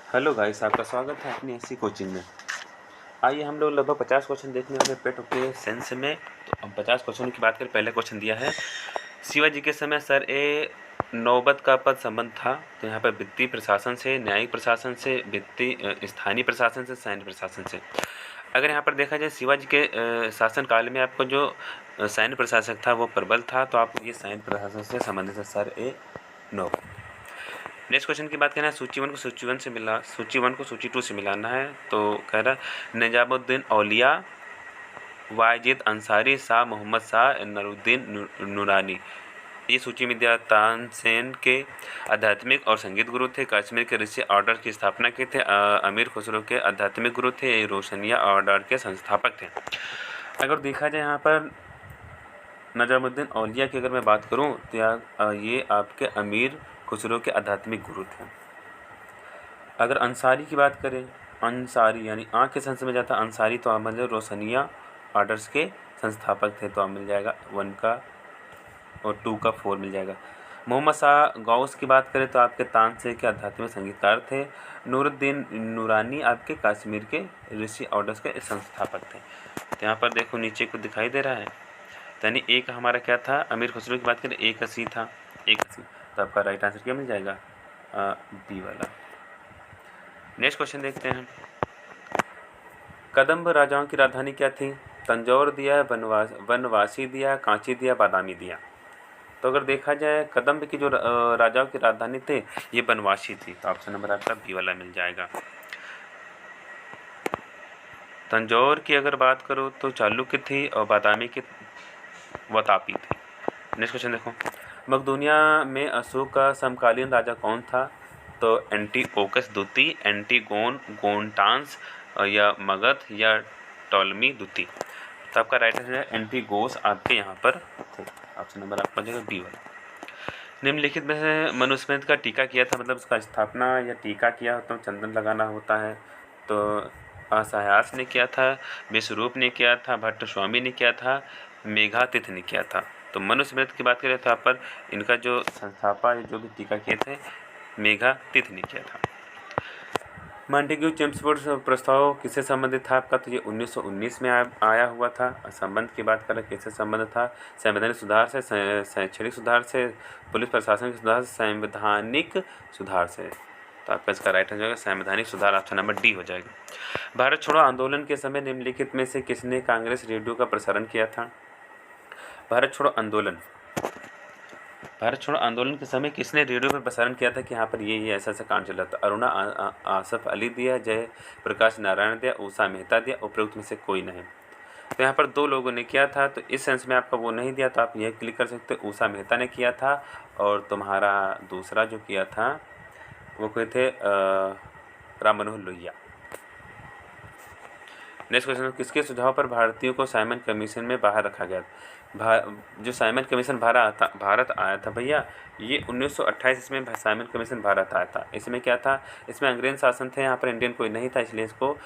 Hello guys, आपका स्वागत है अपनी ऐसी कोचिंग में। आइए हम लोग लगभग 50 क्वेश्चन देखने वाले पेट के सेंस में। तो हम 50 क्वेश्चन की बात करें। पहले क्वेश्चन दिया है, शिवाजी के समय सर ए नौबत का पद संबंध था। तो यहाँ पर वित्तीय प्रशासन से, न्यायिक प्रशासन से, वित्तीय स्थानीय प्रशासन से, सैन्य प्रशासन से। अगर यहाँ पर देखा जाए शिवाजी के शासनकाल में आपको जो सैन्य प्रशासक था वो प्रबल था, तो आपको ये सैन्य प्रशासन से संबंधित है सर ए नौबत। नेक्स्ट क्वेश्चन की बात करना है, सूची वन को सूची वन से मिला, सूची वन को सूची टू से मिलाना है। तो कह रहा है निजामुद्दीन औलिया, वाजिद अंसारी, शाह मोहम्मद शाह, नूरुद्दीन नूरानी। ये सूची में दिया तानसेन के आध्यात्मिक और संगीत गुरु थे। कश्मीर के ऋषि ऑर्डर की स्थापना की थे। अमीर खुसरो के आध्यात्मिक गुरु थे। रोशनिया ऑर्डर के संस्थापक थे। अगर देखा जाए यहाँ पर निजामुद्दीन औलिया की अगर मैं बात करूँ तो ये आपके अमीर खुसरो के आध्यात्मिक गुरु थे। अगर अंसारी की बात करें, अंसारी यानी आँख के सेंस में जाता अंसारी, तो आप मिल जाए रोशनिया ऑर्डर्स के संस्थापक थे। तो आप मिल जाएगा 1 का और 2 का 4 मिल जाएगा। मोहम्मद शाह गौस की बात करें तो आपके तानसेन के आध्यात्मिक संगीतकार थे। नूरुद्दीन नूरानी आपके कश्मीर के ऋषि ऑर्डर्स के संस्थापक थे। तो यहाँ पर देखो नीचे को दिखाई दे रहा है, यानी ए का हमारा क्या था, अमीर खुसरो की बात करें ए का सी था, ए का सी। तो आपका राइट आंसर क्या मिल जाएगा, बी वाला। नेक्स्ट क्वेश्चन देखते हैं, कदम्ब राजाओं की राजधानी क्या थी। तंजौर दिया है, बनवासी दिया है, कांची दिया, बादामी दिया। तो अगर देखा जाए कदम्ब की जो राजाओं की राजधानी थे ये बनवासी थी। तो ऑप्शन नंबर आपका बी वाला मिल जाएगा। तंजौर की अगर बात करो तो चालुक्य थी और बादामी की वतापी थी। नेक्स्ट क्वेश्चन देखो, मकदूनिया में अशोक का समकालीन राजा कौन था। तो एंटीओकस द्वितीय, एंटीगोन, गोनटांस या मगध या टॉलमी द्वितीय। तो आपका राइट आंसर है एंटीगोस आपके यहाँ पर थे। ऑप्शन नंबर आपका जगह बी वाला। निम्नलिखित में से मनुस्मृति का टीका किया था, मतलब उसका स्थापना या टीका किया तो चंदन लगाना होता है। तो असहयास ने किया था, विश्वरूप ने किया था, भट्ट स्वामी ने किया था, मेघातिथ ने किया था। तो मनुस्मृति की बात करें तो यहाँ पर इनका जो संस्थापक जो भी टीका किए थे मेघातिथ ने किया था। मॉन्टेग्यू चेम्सफोर्ड प्रस्ताव किससे संबंधित था आपका। तो ये 1919 में आया हुआ था। संबंध की बात करें किससे संबंध था, संवैधानिक सुधार से, शैक्षणिक सुधार से, पुलिस प्रशासन के सुधार से, संवैधानिक सुधार से। तो आपका इसका राइट आंसर होगा संवैधानिक सुधार। ऑप्शन नंबर डी हो जाएगा। भारत छोड़ो आंदोलन के समय निम्नलिखित में से किसने कांग्रेस रेडियो का प्रसारण किया था। भारत छोड़ो आंदोलन के समय किसने रेडियो पर प्रसारण किया था कि यहाँ पर ये ऐसा ऐसा कांड चला था। अरुणा आसफ अली दिया, जय प्रकाश नारायण दिया, उषा मेहता दिया, उपरोक्त में से कोई नहीं। तो यहाँ पर 2 लोगों ने किया था, तो इस सेंस में आपका वो नहीं दिया, तो आप यह क्लिक कर सकते हो उषा मेहता ने किया था। और तुम्हारा दूसरा जो किया था वो कोई थे राम मनोहर लोहिया। नेक्स्ट क्वेश्चन, किसके सुझाव पर भारतीयों को साइमन कमीशन में बाहर रखा गया। जो साइमन कमीशन भारत आया था भैया, ये 1928 इसमें साइमन कमीशन भारत आया था। इसमें क्या था, इसमें अंग्रेज शासन थे, यहाँ पर इंडियन कोई नहीं था, इसलिए इसको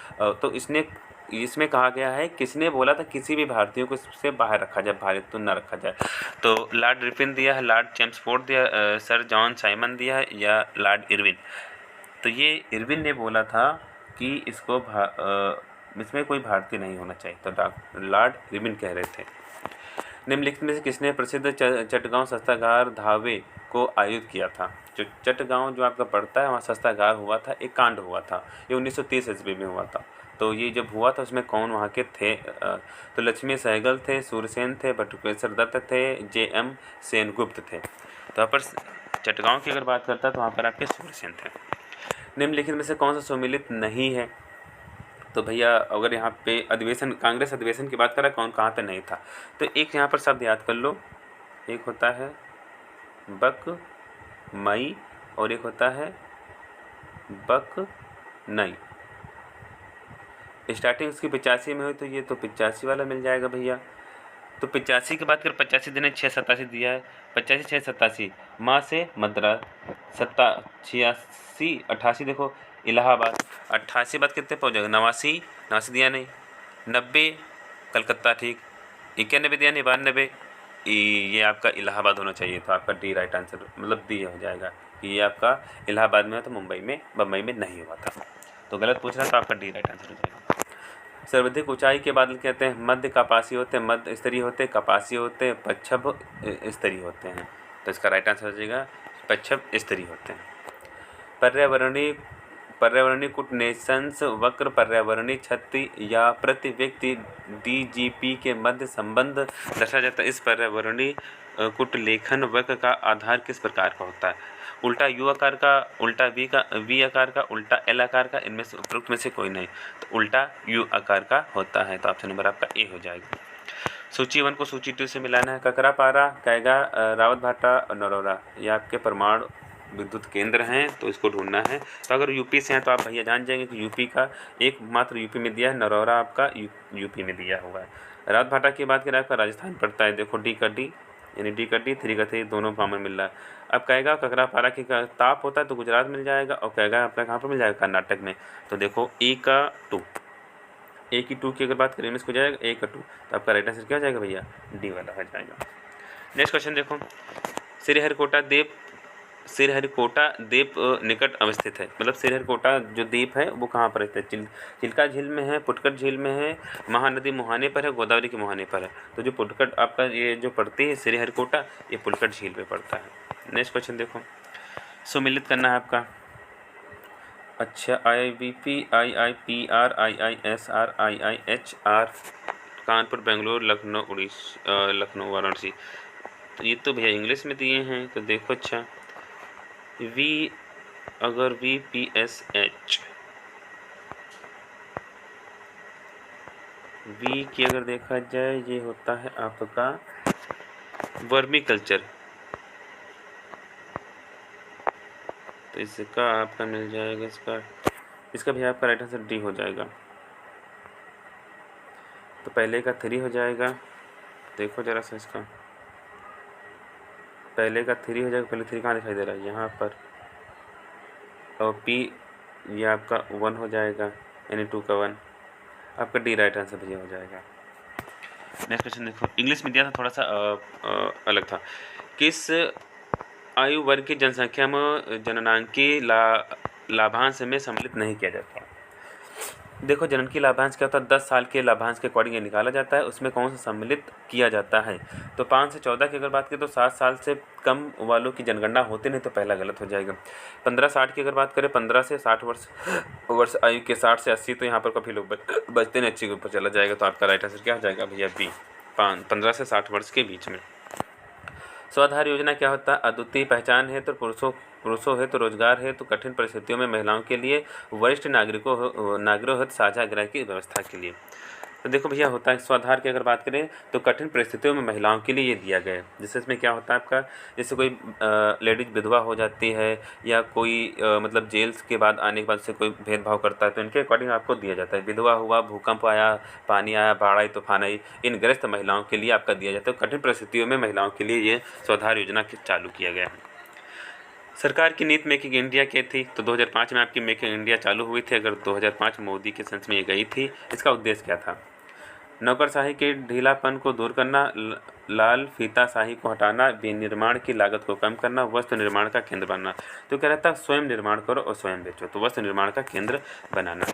तो इसमें कहा गया है किसने बोला था किसी भी भारतीयों को इससे बाहर रखा जाए, भारत तो न रखा जाए। तो लॉर्ड रिपन दिया है, लॉर्ड चेम्सफोर्ड दिया, सर जॉन साइमन दिया है या लॉर्ड इरविन। तो ये इरविन ने बोला था कि इसमें कोई भारतीय नहीं होना चाहिए, तो लॉर्ड इरविन कह रहे थे। निम्नलिखित में से किसने प्रसिद्ध चटगांव शस्त्रागार धावे को आयोजित किया था। जो चटगांव जो आपका पड़ता है वहाँ शस्त्रागार हुआ था, एक कांड हुआ था, ये 1930 ईस्वी में हुआ था। तो ये जब हुआ था उसमें कौन वहाँ के थे, तो लक्ष्मी सहगल थे, सूरसेन थे, बटुकेश्वर दत्त थे, JM सेनगुप्त थे। तो यहाँ पर चटगांव की अगर बात करता है तो वहाँ पर आपके सूरसेन थे। निम्नलिखित में से कौन सा सुमिलित नहीं है। तो भैया अगर यहाँ पे अधिवेशन, कांग्रेस अधिवेशन की बात करें कौन कहाँ पे नहीं था, तो एक यहाँ पर शब्द याद कर लो, एक होता है बक मई और एक होता है बक नई। स्टार्टिंग उसकी 85 में हुई, तो ये तो 85 वाला मिल जाएगा भैया। तो 85 की बात करें, 85 दिन 687 दिया है, 85 687 माँ से मद्रास, 86 88 देखो इलाहाबाद, 88 बात कितने पहुँच जाएगा, 89 दिया नहीं, 90 कलकत्ता ठीक, 91 दिया नहीं, 92 ये आपका इलाहाबाद होना चाहिए। तो आपका डी राइट आंसर, मतलब डी हो जाएगा। ये आपका इलाहाबाद में हुआ था, बम्बई में नहीं हुआ था। तो गलत पूछ रहा है, तो आपका डी राइट आंसर हो जाएगा। सर्वाधिक ऊंचाई के बादल कहते हैं मध्य कपासी होते हैं, मध्य स्तरीय होते हैं, कपासी होते हैं, पच्छभ स्तरीय होते हैं। तो इसका राइट आंसर हो जाएगा पच्छभ स्तरीय होते हैं। पर्यावरणीय कूटनेशंस वक्र पर्यावरणीय क्षति या प्रति व्यक्ति डीजीपी के मध्य संबंध दर्शाया जाता है। इस पर्यावरणीय कूटलेखन वक्र का आधार किस प्रकार का होता है? उल्टा यू आकार का, उल्टा वी आकार का, उल्टा एल आकार का, इनमें से उपरोक्त में से कोई नहीं। तो उल्टा यू आकार का होता है। तो ऑप्शन नंबर आपका ए हो जाएगा। सूची 1 को सूची 2 से मिलाना है। ककरापारा, कैगा, रावतभाटा और नरोरा ये आपके परमाणु विद्युत केंद्र हैं, तो इसको ढूंढना है। तो अगर यूपी से हैं तो आप भैया जान जाएंगे कि यूपी का एकमात्र यूपी में दिया है, नरोरा आपका यूपी में दिया हुआ है। रावतभाटा की बात करें आपका राजस्थान पड़ता है। देखो डी का डी यानी डी का डी, 3 का 3 दोनों कॉमन मिल रहा है। अब कहेगा ककरापारा की ताप होता है तो गुजरात मिल जाएगा, और कहेगा आपका कहाँ पर मिल जाएगा? कर्नाटक में। तो देखो ए का 2, ए की 2 की अगर बात करें में इसको जाएगा ए का 2, तो आपका राइट आंसर क्या हो जाएगा भैया? डी वाला हो जाएगा। नेक्स्ट क्वेश्चन देखो, श्रीहरिकोटा द्वीप निकट अवस्थित है। मतलब श्रीहरिकोटा जो द्वीप है वो कहाँ पर स्थित है? चिल्का झील में है, पुटकट झील में है, महानदी मुहाने पर है, गोदावरी के मुहाने पर है। तो जो पुटकट आपका ये जो पड़ती है श्रीहरिकोटा, ये पुटकट झील पे पड़ता है। नेक्स्ट क्वेश्चन देखो, सुमिलित करना है आपका। अच्छा, IIBP, IIPR, IISR, IIHR, Kanpur, Bangalore, Lucknow, Varanasi. तो ये तो भैया इंग्लिश में दिए हैं। तो देखो, अच्छा अगर VPSH वी की अगर देखा जाए, ये होता है आपका वर्मी कल्चर। तो इसका आपका मिल जाएगा, इसका भी आपका राइट आंसर डी हो जाएगा। तो पहले का 3 हो जाएगा। देखो जरा सा, इसका पहले का 3 हो जाएगा। पहले 3 कहाँ दिखाई दे रहा है? यहाँ पर। और P ये आपका 1 हो जाएगा, यानी 2 का 1। आपका डी राइट आंसर भैया हो जाएगा। नेक्स्ट क्वेश्चन देखो, इंग्लिश में दिया था, थोड़ा सा अलग था। किस आयु वर्ग की जनसंख्या में जननांकी लाभांश में सम्मिलित नहीं किया जाता? देखो, जननकी लाभांश क्या होता है? 10 साल के लाभांश के अकॉर्डिंग ये निकाला जाता है। उसमें कौन सा सम्मिलित किया जाता है? तो 5 से 14 की अगर बात करें तो 7 साल से कम वालों की जनगणना होती नहीं, तो पहला गलत हो जाएगा। 15-60 की अगर बात करें, 15 से 60 वर्ष आयु के, 60 से 80, तो यहाँ पर काफ़ी लोग बचते नहीं, अच्छी के ऊपर चला जाएगा। तो आपका राइट आंसर क्या हो जाएगा भैया? बी, 15 से 60 वर्ष के बीच में। स्वाधार योजना क्या होता है? अद्वितीय पहचान है तो पुरुषों है तो रोजगार है तो कठिन परिस्थितियों में महिलाओं के लिए, वरिष्ठ नागरिकों हेतु साझा गृह की व्यवस्था के लिए। तो देखो भैया, होता है स्वाधार की अगर बात करें तो कठिन परिस्थितियों में महिलाओं के लिए ये दिया गया है। जैसे इसमें क्या होता है आपका, जैसे कोई लेडीज विधवा हो जाती है, या कोई मतलब जेल के बाद आने के बाद से कोई भेदभाव करता है, तो इनके अकॉर्डिंग आपको दिया जाता है। विधवा हुआ, भूकंप आया, पानी आया, बाढ़ आई, तूफान आई, इन ग्रस्त महिलाओं के लिए आपका दिया जाता है। कठिन परिस्थितियों में महिलाओं के लिए ये स्वाधार योजना चालू किया गया है। सरकार की नीति मेक इन इंडिया क्या थी? तो 2005 में आपकी मेक इन इंडिया चालू हुई थी। अगर 2005 मोदी के संसद में ये गई थी। इसका उद्देश्य क्या था? नौकरशाही के ढीलापन को दूर करना, लाल फीताशाही को हटाना, विनिर्माण की लागत को कम करना, वस्त्र निर्माण का केंद्र बनना। तो क्या रहता है? स्वयं निर्माण करो और स्वयं बेचो। तो वस्त्र निर्माण का केंद्र बनाना।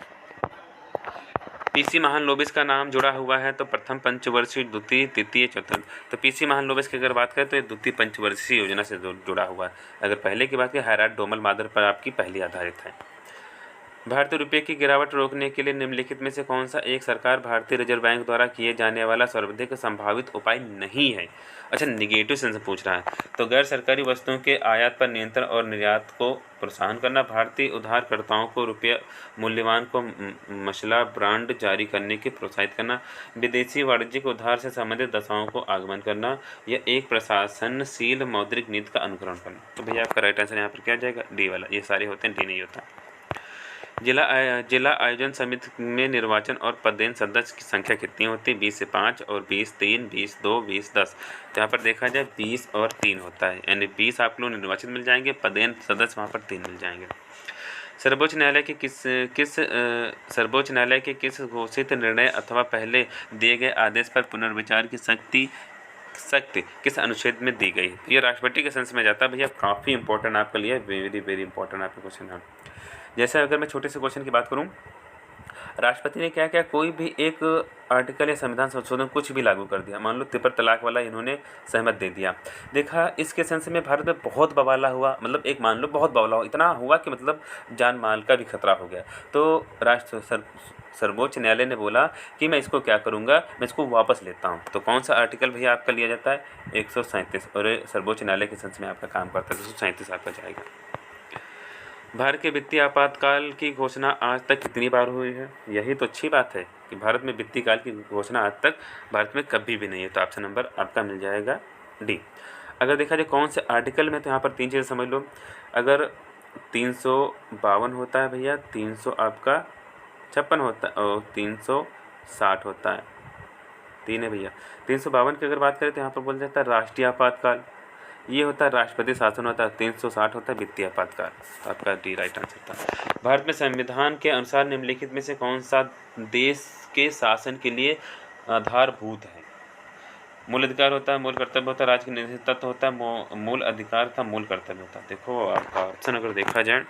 पीसी महालनोबिस का नाम जुड़ा हुआ है तो प्रथम पंचवर्षीय, द्वितीय, तृतीय, चतुर्थ। तो पीसी महालनोबिस की अगर बात करें तो ये द्वितीय पंचवर्षीय योजना से जुड़ा हुआ है। अगर पहले की बात करें, हैराल्ड डोमल मादर पर आपकी पहली आधारित है। भारतीय रुपये की गिरावट रोकने के लिए निम्नलिखित में से कौन सा एक सरकार भारतीय रिजर्व बैंक द्वारा किए जाने वाला सर्वाधिक संभावित उपाय नहीं है? अच्छा, निगेटिव सेंस में पूछ रहा है। तो गैर सरकारी वस्तुओं के आयात पर नियंत्रण और निर्यात को प्रोत्साहन करना, भारतीय उधारकर्ताओं को रुपया मूल्यवान को मसला ब्रांड जारी करने की प्रोत्साहित करना, विदेशी वाणिज्यिक उधार से संबंधित दशाओं को आगमन करना, या एक प्रशासनशील मौद्रिक नीति का अनुकरण करना। तो भैया आपका राइट आंसर यहाँ पर क्या जाएगा? डी वाला। ये सारे होते हैं, डी नहीं होता। जिला आयोजन समिति में निर्वाचन और पदेन सदस्य की संख्या कितनी होती है? 20 से 5 और 20 3, 20 2, 20 10। तो यहाँ पर देखा जाए 20 और 3 होता है, यानी 20 आप लोग निर्वाचित मिल जाएंगे, पदेन सदस्य वहाँ पर 3 मिल जाएंगे। सर्वोच्च न्यायालय के किस घोषित निर्णय अथवा पहले दिए गए आदेश पर पुनर्विचार की शक्ति शक्ति किस अनुच्छेद में दी गई? ये राष्ट्रपति के सेंस में जाता है भैया, काफ़ी इंपॉर्टेंट आपके लिए, वेरी वेरी इंपॉर्टेंट आपका क्वेश्चन है। जैसे अगर मैं छोटे से क्वेश्चन की बात करूँ, राष्ट्रपति ने क्या क्या कोई भी एक आर्टिकल या संविधान संशोधन कुछ भी लागू कर दिया, मान लो ट्रिपल तलाक वाला इन्होंने सहमत दे दिया, देखा इसके सेंस में भारत में बहुत बवाला हुआ, मतलब एक मान लो बहुत बवाला हुआ, इतना हुआ कि मतलब जान माल का भी खतरा हो गया। तो सर्वोच्च न्यायालय ने बोला कि मैं इसको क्या करूँगा, मैं इसको वापस लेता हूँ। तो कौन सा आर्टिकल भैया आपका लिया जाता है? 137, और सर्वोच्च न्यायालय के सेंस में आपका काम करता है, 237 आपका जाएगा। भारत के वित्तीय आपातकाल की घोषणा आज तक कितनी बार हुई है? यही तो अच्छी बात है कि भारत में वित्तीय काल की घोषणा आज तक भारत में कभी भी नहीं है। तो ऑप्शन नंबर आपका मिल जाएगा डी। अगर देखा जाए कौन से आर्टिकल में, तो यहाँ पर 3 चीज़ें समझ लो। अगर 352 होता है भैया, 300 आपका 56 होता है और 360 होता है, 3 है भैया। 352 की अगर बात करें तो यहाँ पर बोल जाता है राष्ट्रीय आपातकाल, ये होता है राष्ट्रपति शासन होता है, 360 होता है वित्तीय आपातकाल। तो आपका डी राइट आंसर था। भारत में संविधान के अनुसार निम्नलिखित में से कौन सा देश के शासन के लिए आधारभूत है? मूल अधिकार होता है, मूल कर्तव्य होता है, राज्य के निश्चित तत्व होता है, मूल अधिकार था, मूल कर्तव्य होता है। देखो आपका ऑप्शन अगर देखा जाए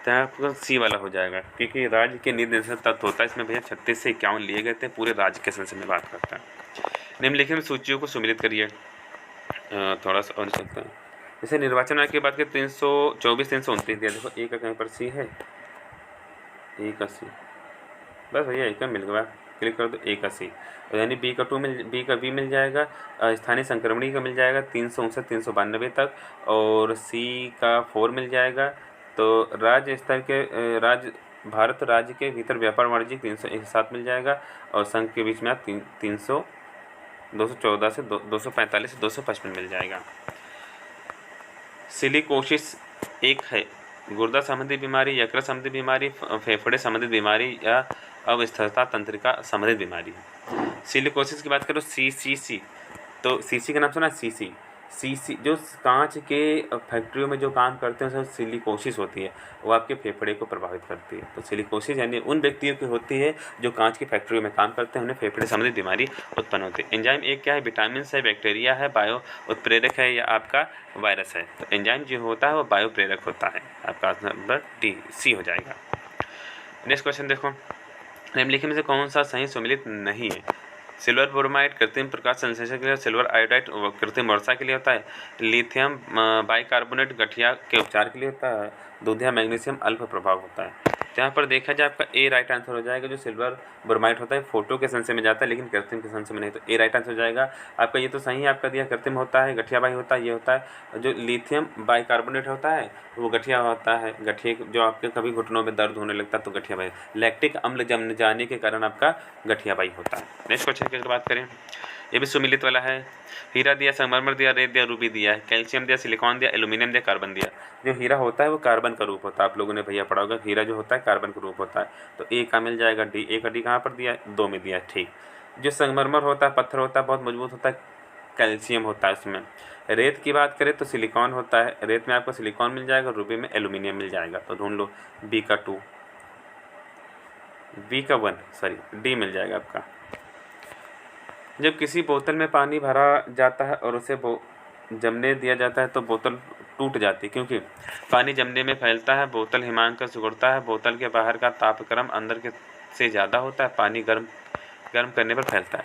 तो आपका सी वाला हो जाएगा, क्योंकि राज्य के निर्देशित तत्व होता है। इसमें भैया 36 से 51 लिए गए थे, पूरे राज्य के संसद में बात करता है। निम्नलिखित में सूचियों को सम्मिलित करिए, थोड़ा सा और सकते हैं। जैसे निर्वाचन आयोग की बात करें 324 329 दिया, देखो ए का कहीं पर सी है, ए का सी, बस भैया ए का मिल गया, क्लिक कर दो ए का सी, यानी बी का बी मिल जाएगा, स्थानीय संक्रमणी का मिल जाएगा 359 392 तक, और सी का 4 मिल जाएगा। तो राज्य स्तर के भारत राज्य के भीतर व्यापार वाणिज्य 307 मिल जाएगा, और संघ के बीच में आप 214 से 245 से 255 मिल जाएगा। सिलिकोसिस एक है गुर्दा संबंधी बीमारी, यकृत संबंधी बीमारी, फेफड़े संबंधित बीमारी या अवस्था तंत्रिका संबंधित बीमारी। सिलिकोसिस की बात करो CCC, तो CC का नाम सुना है? CC जो कांच के फैक्ट्रियों में जो काम करते हैं उसमें सिलिकोसिस होती है, वो आपके फेफड़े को प्रभावित करती है। तो सिलिकोसिस यानी उन व्यक्तियों की होती है जो कांच की फैक्ट्रियों में काम करते हैं, उन्हें फेफड़े संबंधित बीमारी उत्पन्न होती है। एंजाइम एक क्या है? विटामिन है, बैक्टीरिया है, बायो उत्प्रेरक है या आपका वायरस है? तो एंजाइम जो होता है वो बायो प्रेरक होता है। आपका नंबर डी सी हो जाएगा। नेक्स्ट क्वेश्चन देखो, निम्नलिखित में से कौन सा सही सम्मिलित नहीं है? सिल्वर ब्रोमाइड कृत्रिम प्रकाश संश्लेषण के लिए, सिल्वर आयोडाइड कृत्रिम वर्षा के लिए होता है, लिथियम बाइकार्बोनेट गठिया के उपचार के लिए होता है, दूधिया मैग्नीशियम अल्प प्रभाव होता है। तो यहाँ पर देखा जाए आपका ए राइट आंसर हो जाएगा। जो सिल्वर ब्रोमाइड होता है फोटो के संशय में जाता है, लेकिन कृत्रिम के संशय में नहीं, तो ए राइट आंसर हो जाएगा आपका। ये तो सही है आपका दिया, कृत्रिम होता है, गठिया बाई होता है, ये होता है। जो लिथियम बाइकार्बोनेट होता है वो गठिया होता है, गठिए जो आपके कभी घुटनों में दर्द होने लगता है तो गठिया बाई, लैक्टिक अम्ल जम जाने के कारण आपका गठिया बाई होता है। नेक्स्ट क्वेश्चन की अगर बात करें, ये भी सुमिलित वाला है। हीरा दिया, संगमरमर दिया, रेत दिया, रूबी दिया है, कैल्शियम दिया, सिलिकॉन दिया, एल्यूमिनियम दिया, कार्बन दिया। जो हीरा होता है वो कार्बन का रूप होता है, आप लोगों ने भैया पढ़ा होगा, हीरा जो होता है कार्बन का रूप होता है। तो ए का मिल जाएगा डी, ए का डी कहाँ पर दिया? 2 में दिया, ठीक। जो संगमरमर होता है पत्थर होता है, बहुत मजबूत होता है, कैल्शियम होता है उसमें। रेत की बात करें तो सिलिकॉन होता है, रेत में आपको सिलिकॉन मिल जाएगा, रूबी में एल्यूमिनियम मिल जाएगा। तो ढूंढ लो बी का 2, बी का 1 सॉरी, डी मिल जाएगा आपका। जब किसी बोतल में पानी भरा जाता है और उसे जमने दिया जाता है तो बोतल टूट जाती है, क्योंकि पानी जमने में फैलता है, बोतल हिमांक का सिकुड़ता है, बोतल के बाहर का तापक्रम अंदर के से ज़्यादा होता है, पानी गर्म करने पर फैलता है।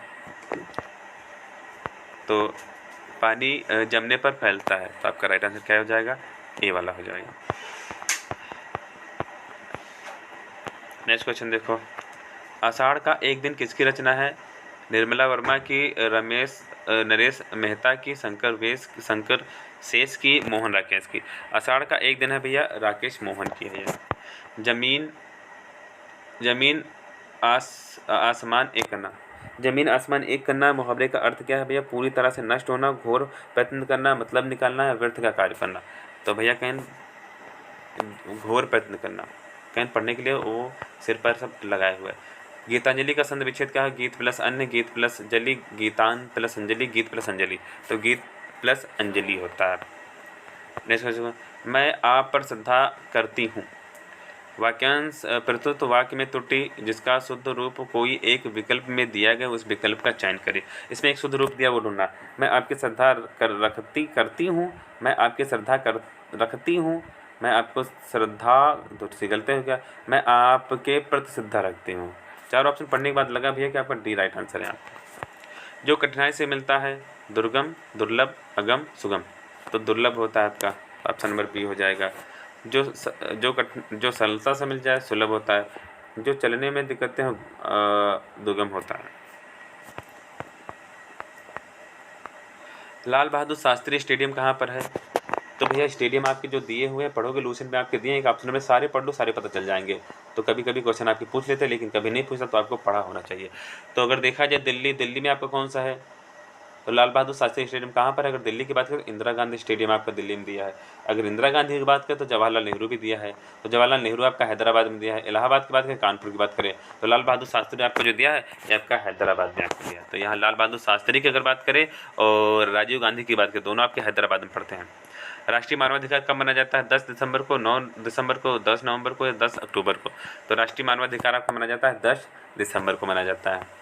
तो पानी जमने पर फैलता है, तो आपका राइट आंसर क्या हो जाएगा? ए वाला हो जाएगा। नेक्स्ट क्वेश्चन देखो, आषाढ़ का एक दिन किसकी रचना है? निर्मला वर्मा की, नरेश मेहता की, शंकर शेष की, मोहन राकेश की। आषाढ़ का एक दिन है भैया, राकेश मोहन की है यह। जमीन आसमान एक करना, जमीन आसमान एक करना मुहावरे का अर्थ क्या है भैया? पूरी तरह से नष्ट होना, घोर प्रयत्न करना, मतलब निकालना या व्यर्थ का कार्य करना। तो भैया कहें घोर प्रयत्न करना, कहें पढ़ने के लिए वो सिर पर सब लगाए हुए है। गीतांजलि का संधि विच्छेद क्या है? गीत प्लस अन्य, गीत प्लस जलि, गीतान प्लस अंजलि, गीत प्लस अंजलि। तो गीत प्लस अंजलि होता है। नेक्स्ट क्वेश्चन, मैं आप पर श्रद्धा करती हूँ, वाक्यांश प्रस्तुत वाक्य में त्रुटि जिसका शुद्ध रूप कोई एक विकल्प में दिया गया उस विकल्प का चयन करें। इसमें एक शुद्ध रूप दिया वो ढूंढना। मैं आपकी श्रद्धा करती हूँ, मैं आपकी श्रद्धा रखती हूँ, मैं आपको श्रद्धा दूसरी गलती हो गया, मैं आपके प्रति श्रद्धा रखती हूँ। 4 ऑप्शन पढ़ने के बाद लगा भैया कि आपका डी राइट आंसर है। जो कठिनाई से मिलता है दुर्गम, दुर्लभ, अगम, सुगम, तो दुर्लभ होता है आपका, ऑप्शन नंबर बी हो जाएगा। जो सरलता से मिल जाए सुलभ होता है, जो चलने में दिक्कतें हो दुर्गम होता है। लाल बहादुर शास्त्री स्टेडियम कहाँ पर है? तो भैया स्टेडियम आपके जो दिए हुए हैं, पढ़ोगे लूसेंट में आपके दिए, एक ऑप्शन में सारे पढ़ लो, सारे पता चल जाएंगे। तो कभी कभी क्वेश्चन आपके पूछ लेते हैं, लेकिन कभी नहीं पूछता, तो आपको पढ़ा होना चाहिए। तो अगर देखा जाए दिल्ली में आपका कौन सा है? तो लाल बहादुर शास्त्री स्टेडियम कहाँ पर है? अगर दिल्ली की बात करें, इंदिरा गांधी स्टेडियम आपका दिल्ली में दिया है। अगर इंदिरा गांधी की बात करें तो जवाहरलाल नेहरू भी दिया है। तो जवाहरलाल नेहरू आपका हैदराबाद में दिया है। इलाहाबाद की बात करें, कानपुर की बात करें, तो लाल बहादुर शास्त्री आपको जो दिया है ये आपका हैदराबाद में आपको दिया है। तो यहाँ लाल बहादुर शास्त्री की अगर बात करें और राजीव गांधी की बात करें, दोनों आपके हैदराबाद में पढ़ते हैं। राष्ट्रीय मानवाधिकार कब मनाया जाता है? 10 दिसंबर को, 9 दिसंबर को, 10 नवंबर को या 10 अक्टूबर को? तो राष्ट्रीय मानवाधिकार आपका मनाया जाता है 10 दिसंबर को मनाया जाता है।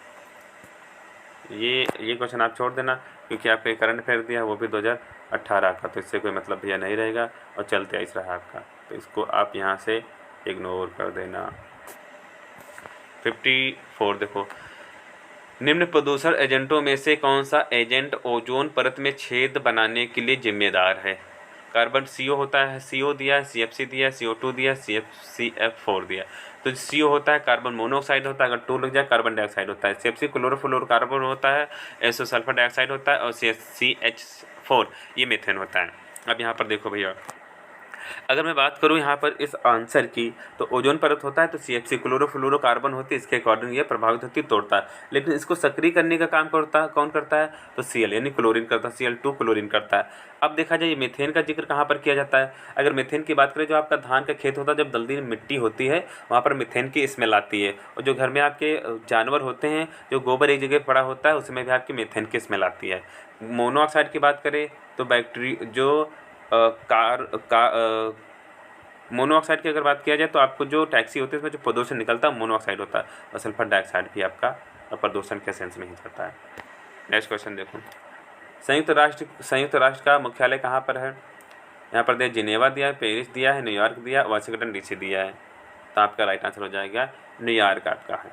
ये क्वेश्चन आप छोड़ देना, क्योंकि आपको करंट अफेयर दिया है वो भी 2018 का, तो इससे कोई मतलब भैया नहीं रहेगा और चलते इस रहा आपका, तो इसको आप यहाँ से इग्नोर कर देना। 54 देखो, निम्न प्रदूषण एजेंटों में से कौन सा एजेंट ओजोन परत में छेद बनाने के लिए जिम्मेदार है? कार्बन CO होता है, CO दिया है, CFC दिया है, CO2 दिया है, CF4 दिया है। तो CO होता है कार्बन मोनोऑक्साइड होता है, अगर 2 लग जाए कार्बन डाइऑक्साइड होता है। CFC क्लोरोफ्लोरोकार्बन होता है, SO सल्फर डाइऑक्साइड होता है, और CH4 ये मीथेन होता है। अब यहाँ पर देखो भैया, अगर मैं बात करूँ यहाँ पर इस आंसर की, तो ओजोन परत होता है तो CFC क्लोरोफ्लोरोकार्बन होती है, इसके अकॉर्डिंग ये प्रभावित होती है, तोड़ता है। लेकिन इसको सक्रिय करने का काम कौन करता है? तो Cl यानी क्लोरीन करता है, Cl2 क्लोरीन करता है। अब देखा जाए मीथेन का जिक्र कहाँ पर किया जाता है? अगर मीथेन की बात करें, जो आपका धान का खेत होता है, जब दलदली मिट्टी होती है वहाँ पर मीथेन की स्मेल आती है, और जो घर में आपके जानवर होते हैं, जो गोबर एक जगह पड़ा होता है, उसमें भी आपकी मीथेन की स्मेल आती है। मोनोऑक्साइड की बात करें तो मोनोऑक्साइड की अगर बात किया जाए तो आपको जो टैक्सी होती है उसमें जो प्रदूषण निकलता है मोनोऑक्साइड होता है, और सल्फर डाइऑक्साइड भी आपका प्रदूषण के सेंस में ही जाता है। नेक्स्ट क्वेश्चन देखो, संयुक्त राष्ट्र का मुख्यालय कहाँ पर है? यहाँ पर दिया जिनेवा दिया है, पेरिस दिया है, न्यूयॉर्क दिया है, वाशिंगटन DC दिया है। तो आपका राइट आंसर हो जाएगा न्यूयॉर्क आपका है।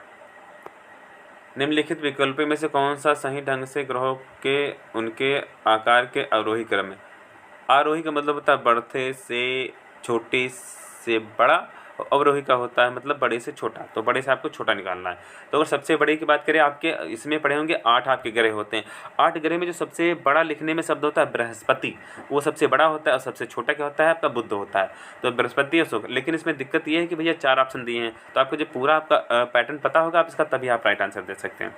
निम्नलिखित विकल्पों में से कौन सा सही ढंग से ग्रहों के उनके आकार के आरोही क्रम में? आरोही का मतलब होता है बढ़ते से छोटे से बड़ा, और अवरोही का होता है मतलब बड़े से छोटा, तो बड़े से आपको छोटा निकालना है। तो अगर सबसे बड़े की बात करें, आपके इसमें पढ़े होंगे 8 आपके ग्रह होते हैं। 8 ग्रह में जो सबसे बड़ा लिखने में शब्द होता है बृहस्पति, वो सबसे बड़ा होता है, और सबसे छोटा क्या होता है? आपका बुध होता है। तो बृहस्पति और शुक्र। लेकिन इसमें दिक्कत ये है कि भैया 4 ऑप्शन दिए हैं, तो आपको जो पूरा आपका पैटर्न पता होगा आप इसका, तभी आप राइट आंसर दे सकते हैं।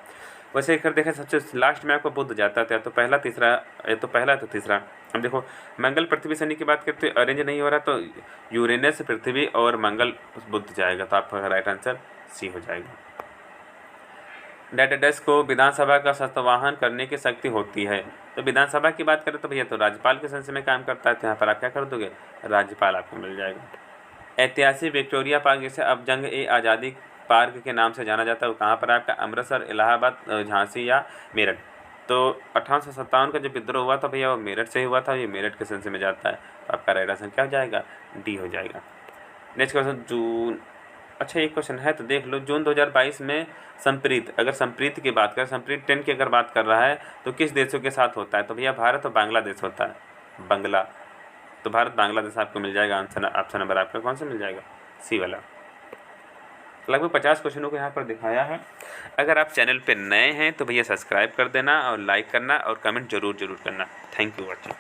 वैसे अगर देखें सबसे लास्ट में आपको बुध जाता है, तो पहला तीसरा, या तो पहला तो तीसरा। हम देखो मंगल पृथ्वी शनि की बात करते हैं, अरेंज नहीं हो रहा, तो यूरेनस पृथ्वी और मंगल बुध जाएगा, तो आपका राइट आंसर C हो जाएगा। डेटाडेस्क को विधानसभा का सत्तावाहन करने की शक्ति होती है। तो विधानसभा की बात करें तो भैया तो राज्यपाल के संसद में काम करता है, तो यहाँ पर आप क्या कर दोगे? राज्यपाल आपको मिल जाएगा। ऐतिहासिक विक्टोरिया पार्क, जिसे अब जंग-ए-आज़ादी पार्क के नाम से जाना जाता है, वो कहाँ पर आपका? अमृतसर, इलाहाबाद, झांसी या मेरठ? तो 1857 का जो विद्रोह हुआ था भैया वो मेरठ से ही हुआ था, ये मेरठ के सेंस में जाता है, तो आपका राइट आंसर क्या हो जाएगा? D हो जाएगा। नेक्स्ट क्वेश्चन, जून, अच्छा एक क्वेश्चन है तो देख लो, जून 2022 में संप्रीत, अगर संप्रीत की बात करें, संप्रीत 10 की अगर बात कर रहा है तो किस देशों के साथ होता है? तो भैया भारत और बांग्लादेश होता है, बांग्ला, तो भारत बांग्लादेश आपको मिल जाएगा आंसर। ऑप्शन नंबर आपका कौन सा मिल जाएगा? C वाला। लगभग 50 क्वेश्चनों को यहाँ पर दिखाया है। अगर आप चैनल पे नए हैं तो भैया सब्सक्राइब कर देना और लाइक करना और कमेंट जरूर करना। Thank you watching.